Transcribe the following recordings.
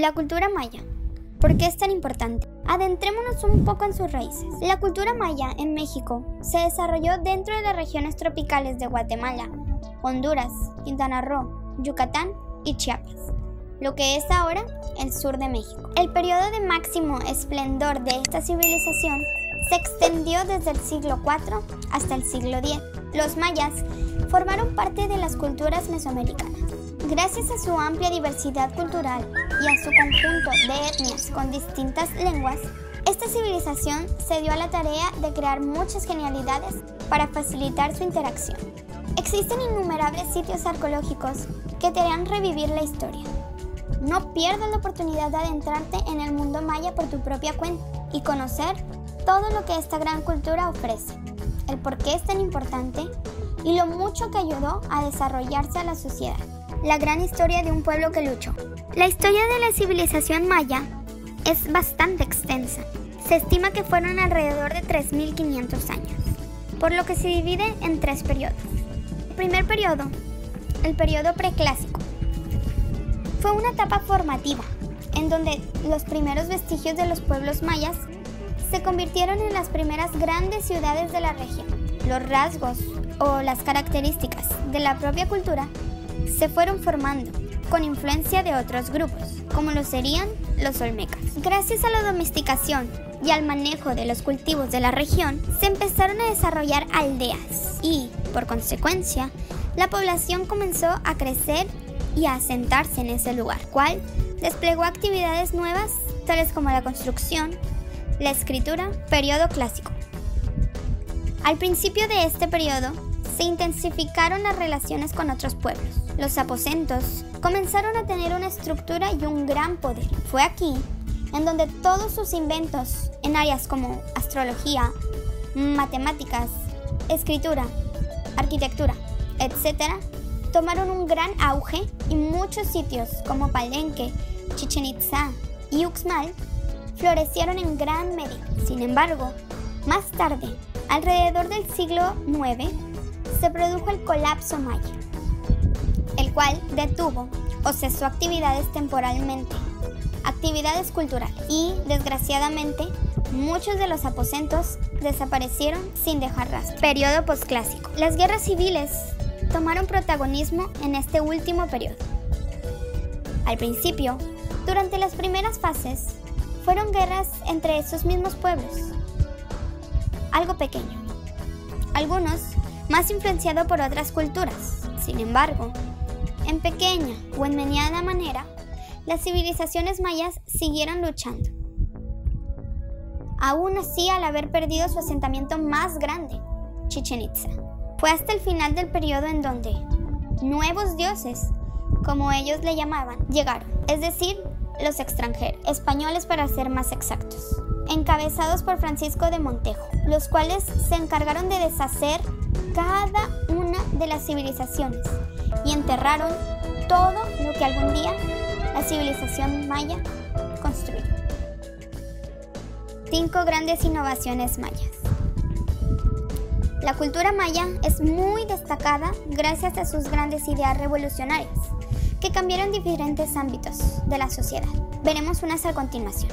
La cultura maya. ¿Por qué es tan importante? Adentrémonos un poco en sus raíces. La cultura maya en México se desarrolló dentro de las regiones tropicales de Guatemala, Honduras, Quintana Roo, Yucatán y Chiapas, lo que es ahora el sur de México. El periodo de máximo esplendor de esta civilización se extendió desde el siglo IV hasta el siglo X. Los mayas formaron parte de las culturas mesoamericanas. Gracias a su amplia diversidad cultural y a su conjunto de etnias con distintas lenguas, esta civilización se dio a la tarea de crear muchas genialidades para facilitar su interacción. Existen innumerables sitios arqueológicos que te harán revivir la historia. No pierdas la oportunidad de adentrarte en el mundo maya por tu propia cuenta y conocer todo lo que esta gran cultura ofrece, el por qué es tan importante y lo mucho que ayudó a desarrollarse a la sociedad. La gran historia de un pueblo que luchó. La historia de la civilización maya es bastante extensa. Se estima que fueron alrededor de 3.500 años, por lo que se divide en 3 periodos. El primer periodo, el periodo preclásico, fue una etapa formativa en donde los primeros vestigios de los pueblos mayas se convirtieron en las primeras grandes ciudades de la región. Los rasgos o las características de la propia cultura se fueron formando con influencia de otros grupos, como lo serían los olmecas. Gracias a la domesticación y al manejo de los cultivos de la región, se empezaron a desarrollar aldeas y, por consecuencia, la población comenzó a crecer y a asentarse en ese lugar, cual desplegó actividades nuevas tales como la construcción, la escritura, periodo clásico. Al principio de este periodo, se intensificaron las relaciones con otros pueblos. Los aposentos comenzaron a tener una estructura y un gran poder. Fue aquí en donde todos sus inventos en áreas como astrología, matemáticas, escritura, arquitectura, etc., tomaron un gran auge y muchos sitios como Palenque, Chichén Itzá y Uxmal florecieron en gran medida. Sin embargo, más tarde, alrededor del siglo IX, se produjo el colapso maya, el cual detuvo o cesó actividades temporalmente, actividades culturales, y desgraciadamente muchos de los aposentos desaparecieron sin dejar rastro. Periodo posclásico. Las guerras civiles tomaron protagonismo en este último periodo. Al principio, durante las primeras fases, fueron guerras entre esos mismos pueblos, algo pequeño, algunos más influenciados por otras culturas. Sin embargo, en pequeña o en mediana manera, las civilizaciones mayas siguieron luchando. Aún así, al haber perdido su asentamiento más grande, Chichén Itzá, fue hasta el final del periodo en donde nuevos dioses, como ellos le llamaban, llegaron, es decir, los extranjeros, españoles para ser más exactos, encabezados por Francisco de Montejo, los cuales se encargaron de deshacer cada una de las civilizaciones y enterraron todo lo que algún día la civilización maya construyó. 5 grandes innovaciones mayas. La cultura maya es muy destacada gracias a sus grandes ideas revolucionarias que cambiaron diferentes ámbitos de la sociedad. Veremos unas a continuación.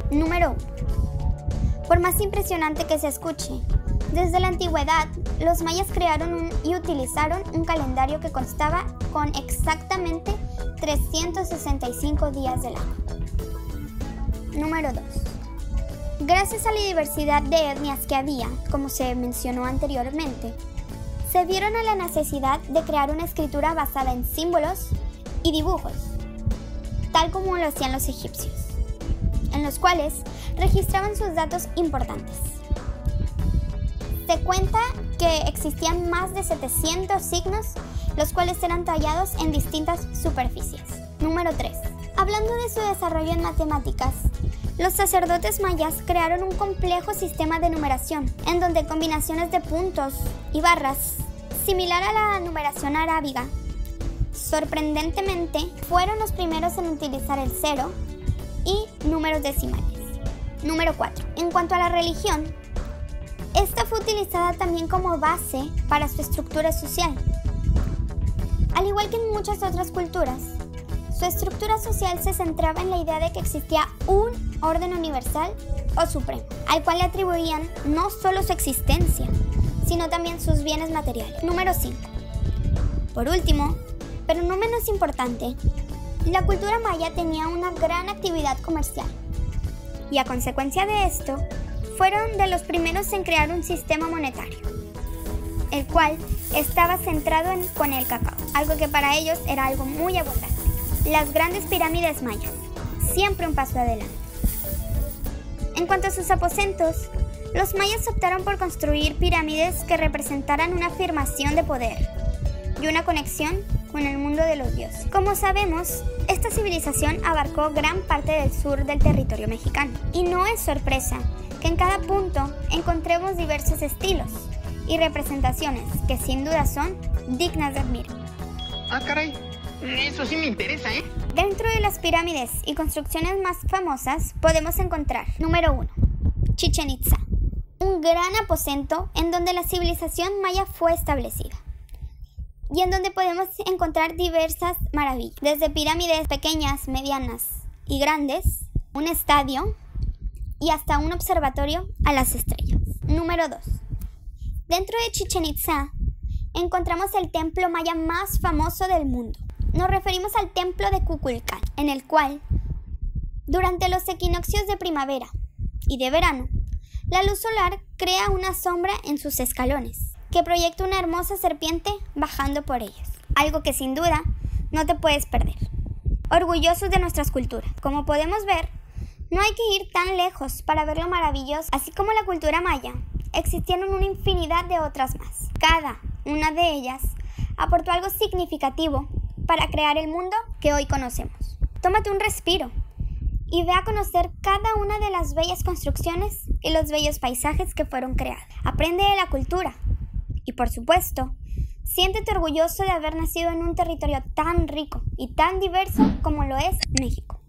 Número 1. Por más impresionante que se escuche, desde la antigüedad, los mayas crearon y utilizaron un calendario que constaba con exactamente 365 días del año. Número 2. Gracias a la diversidad de etnias que había, como se mencionó anteriormente, se vieron a la necesidad de crear una escritura basada en símbolos y dibujos, tal como lo hacían los egipcios, en los cuales registraban sus datos importantes. Se cuenta que existían más de 700 signos, los cuales eran tallados en distintas superficies. Número 3. Hablando de su desarrollo en matemáticas, los sacerdotes mayas crearon un complejo sistema de numeración, en donde combinaciones de puntos y barras, similar a la numeración arábiga, sorprendentemente fueron los primeros en utilizar el 0 y números decimales. Número 4. En cuanto a la religión, esta fue utilizada también como base para su estructura social. Al igual que en muchas otras culturas, Su estructura social se centraba en la idea de que existía un orden universal o supremo, al cual le atribuían no solo su existencia, sino también sus bienes materiales. Número 5. Por último, pero no menos importante, la cultura maya tenía una gran actividad comercial y a consecuencia de esto, fueron de los primeros en crear un sistema monetario, el cual estaba centrado con el cacao, algo que para ellos era algo muy abundante. Las grandes pirámides mayas, siempre un paso adelante. En cuanto a sus aposentos, los mayas optaron por construir pirámides que representaran una afirmación de poder y una conexión con el mundo de los dioses. Como sabemos, esta civilización abarcó gran parte del sur del territorio mexicano. Y no es sorpresa que en cada punto encontremos diversos estilos y representaciones que sin duda son dignas de admirar. Ah, caray, eso sí me interesa, ¿eh? Dentro de las pirámides y construcciones más famosas podemos encontrar, número 1, Chichén Itzá, un gran aposento en donde la civilización maya fue establecida y en donde podemos encontrar diversas maravillas, desde pirámides pequeñas, medianas y grandes, un estadio y hasta un observatorio a las estrellas. Número 2. Dentro de Chichén Itzá encontramos el templo maya más famoso del mundo. Nos referimos al templo de Kukulcán, en el cual, durante los equinoccios de primavera y de verano, la luz solar crea una sombra en sus escalones, que proyecta una hermosa serpiente bajando por ellos, algo que sin duda no te puedes perder. Orgullosos de nuestras culturas, como podemos ver, no hay que ir tan lejos para ver lo maravilloso. Así como la cultura maya, existieron una infinidad de otras más. Cada una de ellas aportó algo significativo para crear el mundo que hoy conocemos. Tómate un respiro y ve a conocer cada una de las bellas construcciones y los bellos paisajes que fueron creados. Aprende de la cultura y, por supuesto, siéntete orgulloso de haber nacido en un territorio tan rico y tan diverso como lo es México.